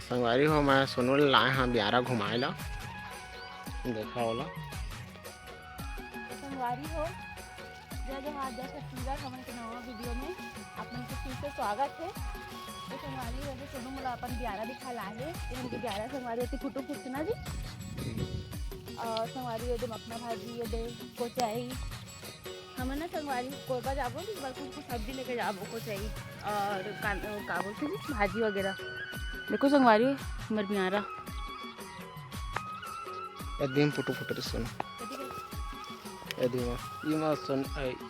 संगवारी हो मैं सुनल लाए हाँ ब्यारा घुमाए ला देखा होला संगवारी हो जय जोहार जय छत्तीसगढ़ हमन के नवा वीडियो में आपन के फिर से स्वागत है। तो संगवारी हो जे सुनो मोला अपन ब्यारा दिखा लाए एहन के ब्यारा संगवारी होती फोटो खींचना जी और संगवारी हो दे मखना भाजी हो दे कोचाई हमन ना संगवारी कोरबा जाबो जी बल्कि कुछ सब्जी लेके जाबो कोचाई और का बोलते जी भाजी वगैरह। देखो संगवारी हमर ब्यारा एकदम फोटो फोटो सुन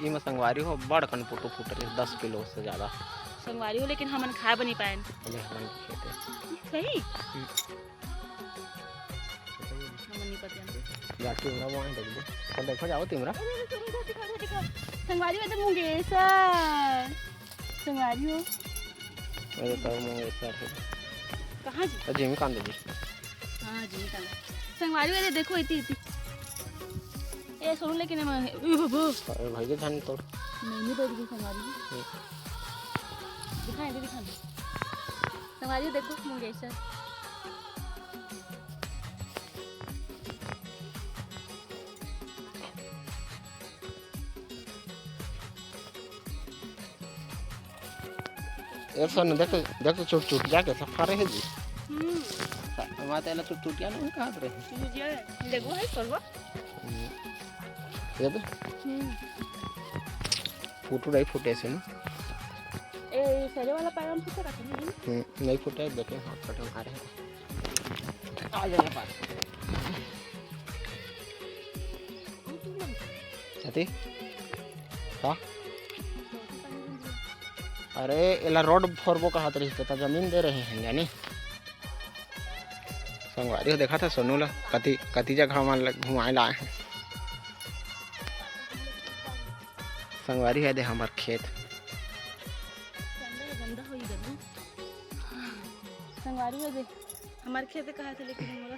इमा संगवारी हो बड़ कन फोटो फुटल 10 किलो से ज्यादा संगवारी हो लेकिन हमन खा बनी पाए सही हमन नहीं पता जाके हमरा वहां देख दे और देखो जाओ तिमरा संगवारी में तो मुंगेसर संगवारी हो मेरे तो मुंगेसर है कहां जी जिम कांदे जी हां जिम कांदे संगवारी में देखो इती इती ए सुन लेकिन भाई के ध्यान तोड़ नहीं बैठ गई संगवारी दिखाएं दे दिखाएं संगवारी देखो मुंगेसर ये सन देखो देखो चुट चुट जाके सफारे है जी माते ला चुट चुट या नहीं कहां रे मुझे देखो है करवा ये तो फोटो नहीं फुटे से ना ए सरे वाला पैगाम से रखना नहीं फुटे देखे हाथ कटे आ रहे हैं आ जाए पास सती का अरे एला रोड फोरबो का हाथ रही तो जमीन दे रहे हैं यानी संगवारी हो देखा था सोनू ला कति जगह मान घुमाए लाए हैं संगवारी है दे हमार खेत संगवारी है दे हमार खेत कहा थे लेकिन मोला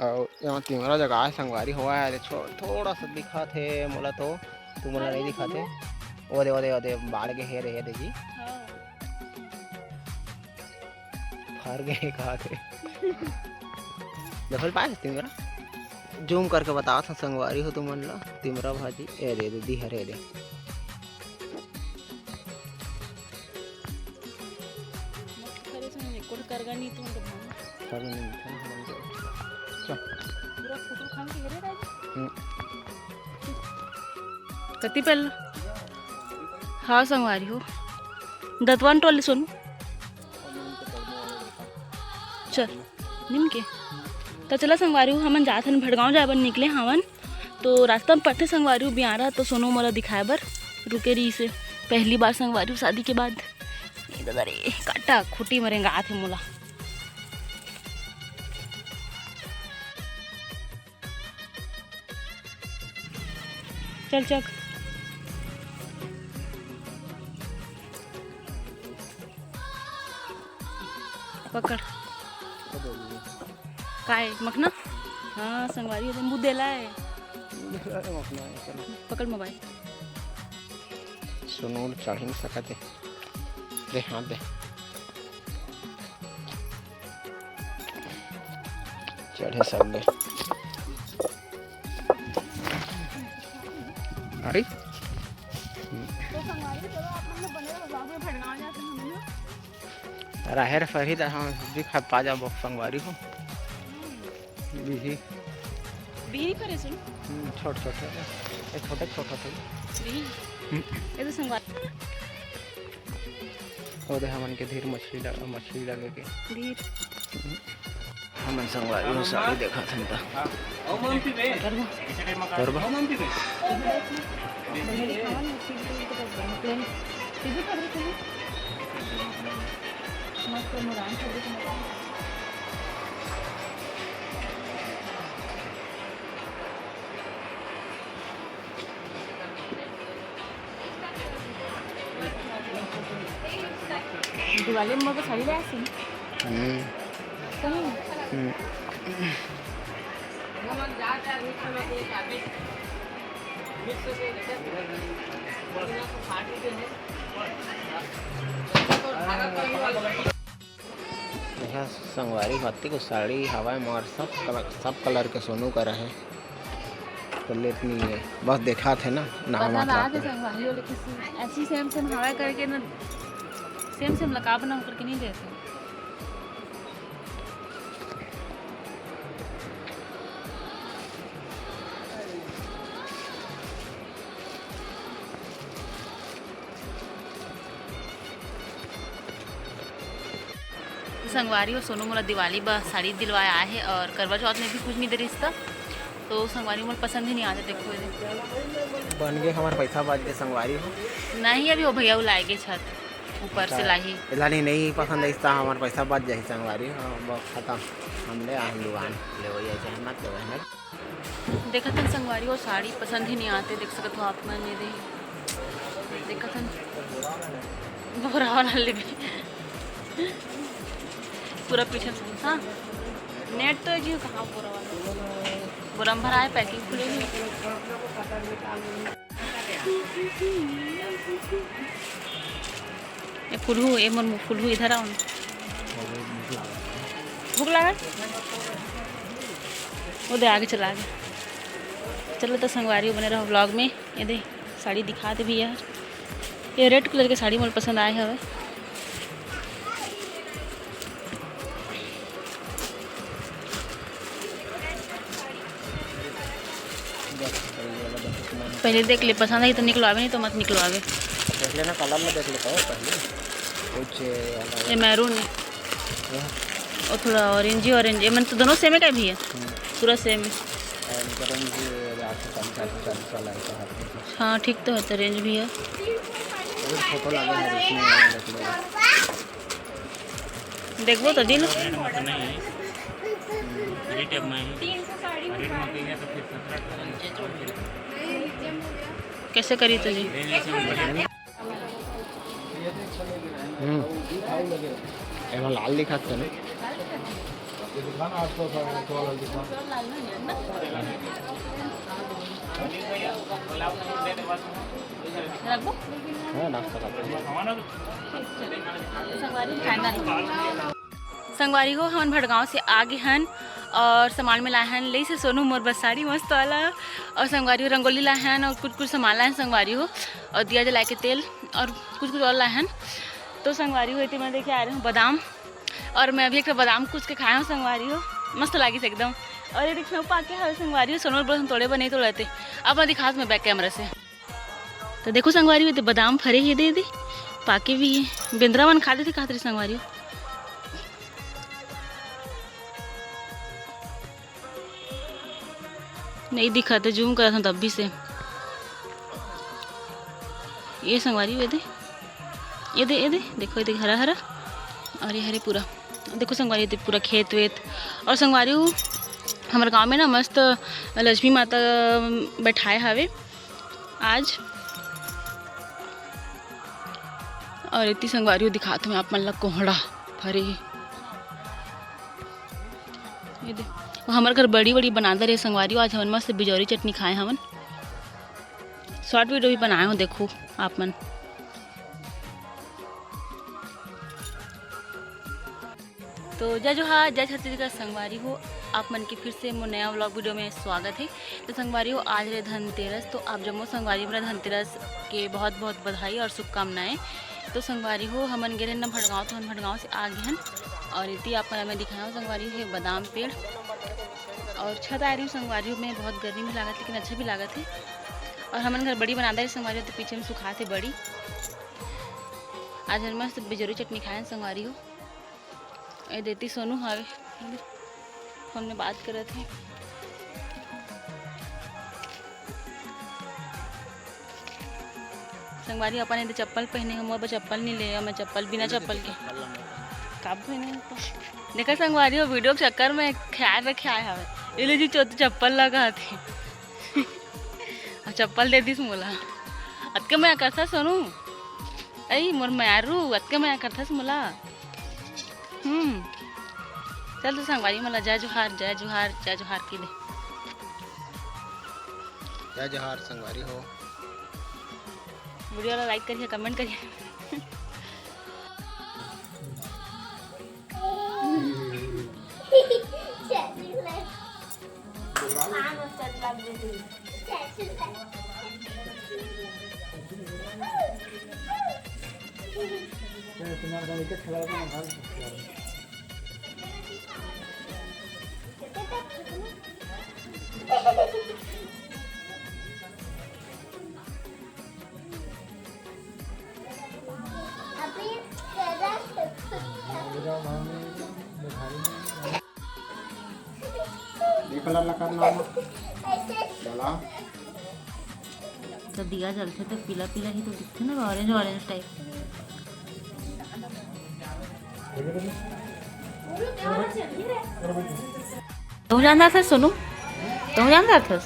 और यहाँ तिमरा जगह है संगवारी हुआ है थोड़ा सा दिखा थे मोला तो तू मोला नहीं दिखा थे ओदे ओदे ओदे बाढ़ के हेरे है देखी हां फार गए कहा थे देखल पाए तिमरा जूम करके बताओ था संगवारी हो तुम ला तिमरा भाजी ए दे दे दी हरे दे कोड करगा नहीं तुम तो कर नहीं चल पूरा फोटो खान के हेरे राज कति पहल हाँ संगवारी हो दतवान टोली सुन चल निम के तो चला संगवारी हो हमन जात हन भड़गांव जाए बर निकले हवन तो रास्ता में पड़ते संगवारी हो बियारा तो सोनो मोला दिखाए बर रुके रही से पहली बार संगवारी हो शादी के बाद दादा रे काटा खुटी मरेंगा आथे मोला चल चल पकड़ काय मखना हाँ संगवारी है मुँह देला है पकड़ मोबाइल सुनो चढ़ नहीं सकते दे हाथ दे चढ़े सब दे अरे राहर फरीद हाँ दिखा पाजा बॉक्स संगवारी हो बिही बिही करे सुन छोटे छोटे छोटे बिही ये तो संगवारी और हमन के धीर मछली लगे के धीर हमन संगवारी हो साड़ी देखा था करबा मस्त मुरान दिवाली में मग साड़ी ले आसी देखा संगवारी भत्ती को साड़ी हवा मार सब कलर के सोनू का रहे तो लेट नहीं है, बस देखा थे ना पसंद आ थे संगवारी हो, लेकिन ऐसी सेम सेम हवा करके ना सेम सेम लगा बना करके नहीं देते। संगवारी और सोनू मोला दिवाली बा साड़ी दिलवाया है और करवा चौथ में भी कुछ नहीं दे रिश्ता, तो संगवारी मोला पसंद ही नहीं आते। देखो ये बन गए हमारे पैसा बाज के संगवारी हो नहीं, अभी वो भैया वो लाएंगे छत ऊपर से लाई लानी नहीं पसंद ऐसा हमारे पैसा बाज जाए संगवारी बस खत्म। हम ले आए दुकान ले वही चाहे मत ले देखा था संगवारी और साड़ी पसंद ही नहीं आते। देख सकते हो आप मैंने देखा था बोरा वाला ले गई पूरा पीछे। हाँ नेट तो जी कहाँ बोरा वाला बोरा में भरा है, पैकिंग खुली हुई। ये फुलहू ये मन फुलहू इधर आओ, भूख लगा वो दे आगे चला गया। चलो तो संगवारी बने रहो व्लॉग में। ये दे साड़ी दिखा दे भी यार, ये रेड कलर की साड़ी मुझे पसंद आए हवे। पहले देख ले, पसंद आई तो निकलवावे, नहीं तो मत निकलवावे। देख लेना कलर में देख लेता हूँ पहले कुछ ये मैरून है और थोड़ा ऑरेंज ही ऑरेंज है, मन तो दोनों सेम का भी है, पूरा सेम है। हाँ ठीक तो है, तो रेंज भी है। फोटो लगे देखो तो दिल कैसे करी तुझे लाल दिखाते ना संगवारी हो हम भड़गांव से आगे हन और सामान में लाए हैं ले से सोनू मोर बस साड़ी मस्त वाला, और संगवारी हो रंगोली लाए हैं और कुछ कुछ सामान लाए हैं संगवारी हो, और दिया जला के तेल और कुछ कुछ और लाए हैं। तो संगवारी हो मैं देखे आ रही हूँ बादाम, और मैं अभी एक बादाम कुछ के खाया हूँ संगवारी हो, मस्त लगी से एकदम। और ये देखना पाके है संगवारी हो सोनू बोल थोड़े बने तो रहते अब मैं दिखा मैं बैक कैमरा से। तो देखो संगवारी हो बादाम फरे ही दे पाके भी है, बिंद्रावन खाते थे खाते संगवारी हो। नहीं दिखा था, जूम करा था तब भी से। ये संगवारी ये दे ये दे ये दे देखो ये दे हरा हरा और ये हरे पूरा देखो संगवारी दे पूरा खेत वेत। और संगवारी हमारे गांव में ना मस्त लक्ष्मी माता बैठाए हवे आज, और इतनी संगवारी दिखाते मैं आप मन ला कोहड़ा फरे। ये दे हमारे घर बड़ी बड़ी बनाते रहे संगवारी। आज हमन मस्त बिजौरी चटनी खाए हमन, शॉर्ट वीडियो भी बनाए हो देखो आप मन। तो जय जोहार जय छत्तीसगढ़ संगवारी हो, आप मन के फिर से नया व्लॉग वीडियो में स्वागत है। तो संगवारी हो आज रहे धनतेरस, तो आप जम्मू संगवारी में धनतेरस के बहुत बहुत बधाई और शुभकामनाएं। तो संगवारी हो हमन गिरे न भड़गांव, तो हम भड़गांव से आ गए हैं और इतनी आप मैं दिखाया हूँ संगवारी है बादाम पेड़ और छत आ रही हूँ संगवारी में। बहुत गर्मी में लागत लेकिन अच्छा भी लागत है। और हमन घर बड़ी बनाते हैं संगवारी, तो पीछे में सुखाते बड़ी। आज हम मस्त बिजौरी चटनी खाए संगवारी हो। ये देती सोनू हावे हमने बात करे थे। संगवारी अपन ने चप्पल पहने हम चप्पल नहीं ले, मैं चप्पल बिना चप्पल के कब पहने। तो देखा संगवारी हो वीडियो के चक्कर में ख्याल रखे आए हवे ये जी चौथी चप्पल लगा थी चप्पल दे दी मोला अतके मैं करता सोनू आई मोर मारू अतके मैं करता मोला। चल तो संगवारी मला जय जोहार जय जोहार जय जोहार की दे। जय जोहार संगवारी हो। वीडियो लाइक करिए कमेंट करिए। ये कलर ला करना डाला तो दिया जलते तो पीला पीला ही तो दिखते ना, ऑरेंज ऑरेंज टाइप। तुम जानता था सोनू, तुम जानता था?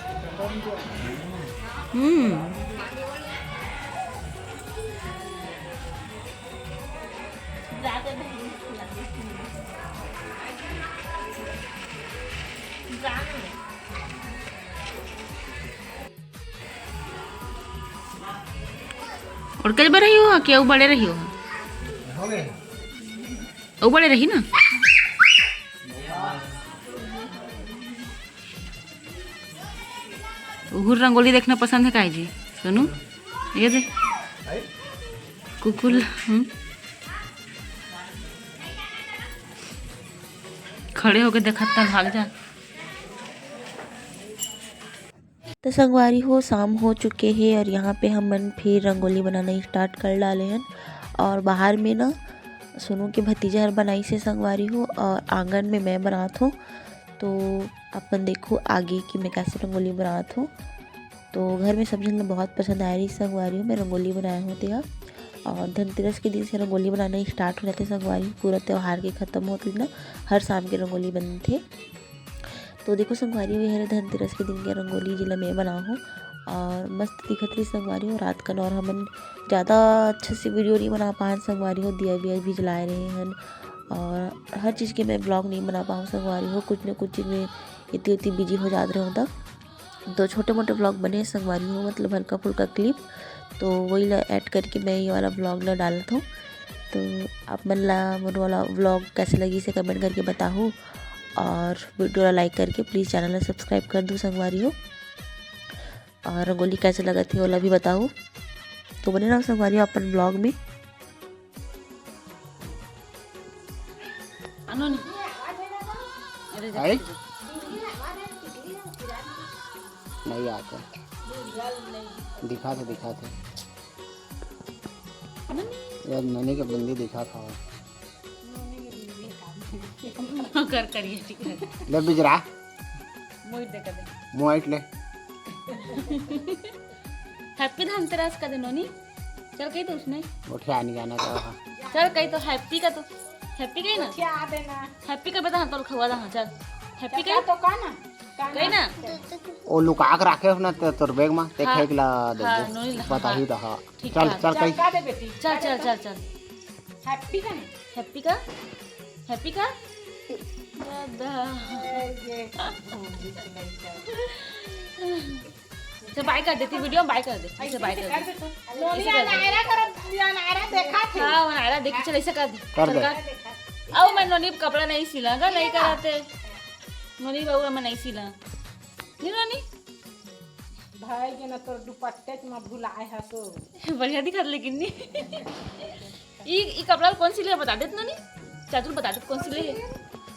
और कई बार रही हो क्या? वो बड़े रही हो वो बड़े रही ना। उहुर रंगोली देखना पसंद है काहे जी सोनू? ये दे कुकुल खड़े होके देखा था, भाग जा। तो संगवारी हो शाम हो चुके हैं और यहाँ पे हम फिर रंगोली बनाना स्टार्ट कर डाले हैं। और बाहर में ना सोनू के भतीजा हर बनाई से संगवारी हो और आंगन में मैं बनात हूँ। तो अपन देखो आगे कि मैं कैसे रंगोली बनात हूँ। तो घर में सब जन बहुत पसंद आ रही संगवारी हो, मैं रंगोली बनाया होते हैं। और धनतेरस के दिन से रंगोली बनाना स्टार्ट हो जाते संगवारी, पूरा त्यौहार के ख़त्म होते ना हर शाम के रंगोली बनते थे। तो देखो संगवारी हुई है धनतेरस के दिन की रंगोली जिला मैं बना हूँ और मस्त दिखत रही संगवारी हो रात का। और हम ज़्यादा अच्छे से वीडियो नहीं बना पाए संगवारी हो, दिया बिया भी जलाए रहे हैं और हर चीज़ के मैं ब्लॉग नहीं बना पाऊँ संगवारी हो, कुछ न कुछ चीज़ में इतनी बिजी हो जाते रहे तब। तो छोटे मोटे ब्लॉग बने संगवारी हो, मतलब हल्का फुल्का क्लिप, तो वही ऐड करके मैं ये वाला ब्लॉग ला डालता हूँ। तो आप मन ला मोर वाला ब्लॉग कैसे लगी से कमेंट करके बताओ और वीडियो लाइक करके प्लीज़ चैनल सब्सक्राइब कर दो संगवारी हो। और रंगोली कैसे लगा थी वाला भी बताओ। तो बने रहो संगवारी हो अपन ब्लॉग में। नहीं आते, दिखाते यार ननी के बंदी दिखा था कर करिए ठीक है। ले बिजरा मोइट दे कर दे, मोइट ले। हैप्पी धनतेरस का दिन नोनी। चल कही तो उसने उठा नहीं जाना था। चल कही तो हैप्पी का, तो हैप्पी कही ना, क्या देना हैप्पी का बता तो खवा दा। चल हैप्पी कही तो का ना कही ना, ओ लुका के रखे ना तोर बैग में देखे के ला दे बता ही दा। चल चल कही का दे बेटी, चल चल चल चल हैप्पी का, हैप्पी का, हैप्पी का तो बाय कर देती वीडियो, बाय कर दे, ऐसे बाय कर दे। नायरा देखा थे, हां नायरा देख, चल ऐसे कर दे, कर दे। अब मैं नोनी कपड़ा नहीं सिलागा, नहीं कराते नोनी बाबू, मैं नहीं सिला नहीं नोनी भाई के ना तोर दुपट्टे में भुलाए है तो बढ़िया दिखा। लेकिन ये कपड़ा कौन सी ले बता दे नोनी, चाचू बता दे कौन सी ले,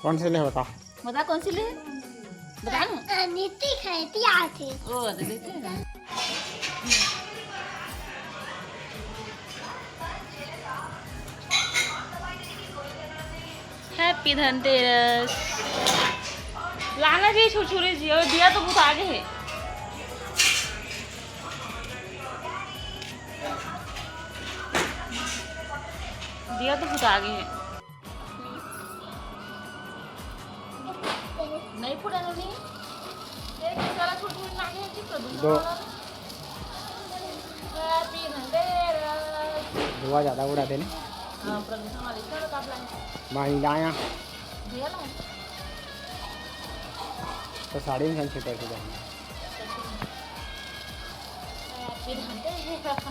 कौन सी ले बता कौन सी ले बता ना। नीति खेती आती ओ दे देते हैं। हैप्पी धनतेरस लाना जी छुरछुरी जी, और दिया तो बहुत आगे है। दिया तो बहुत आगे है, नहीं फुटा नहीं एक सारा छुरछुरी लागे है ठीक तो दो हैप्पी धनतेरस। धुआं ज़्यादा उड़ा देने। हां प्रदूषण वाली चलो काप लाए माही लाया दिया ना तो साड़ी में छुटे के जाए। हैप्पी धनतेरस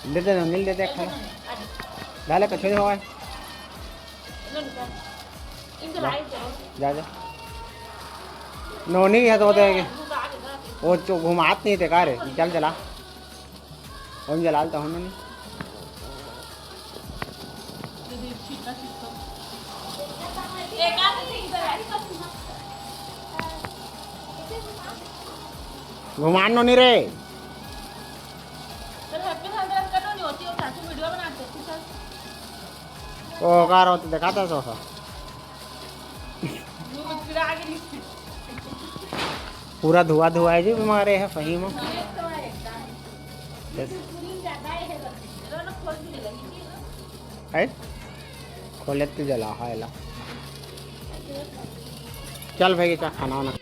दे दे नील दे दे खाना डाले कछे होए इनके लाइट जा जा नोनी है तो देंगे। वो तो घुमात नहीं थे का रे चल चला हम जलाल तो हम नहीं दीदी छिटका छिटका एक आदमी से इधर आई घुमानो नहीं रे तर हैप्पी संक्रांत का नहीं होती और साथ में वीडियो बनाते हैं सर ओ कार हो तो दिखाता सोफा वो फिर आगे नहीं पूरा धुआं धुआं है जी बीमारे है फहीम है खोले तो जला है ला चल भाई क्या खाना वाना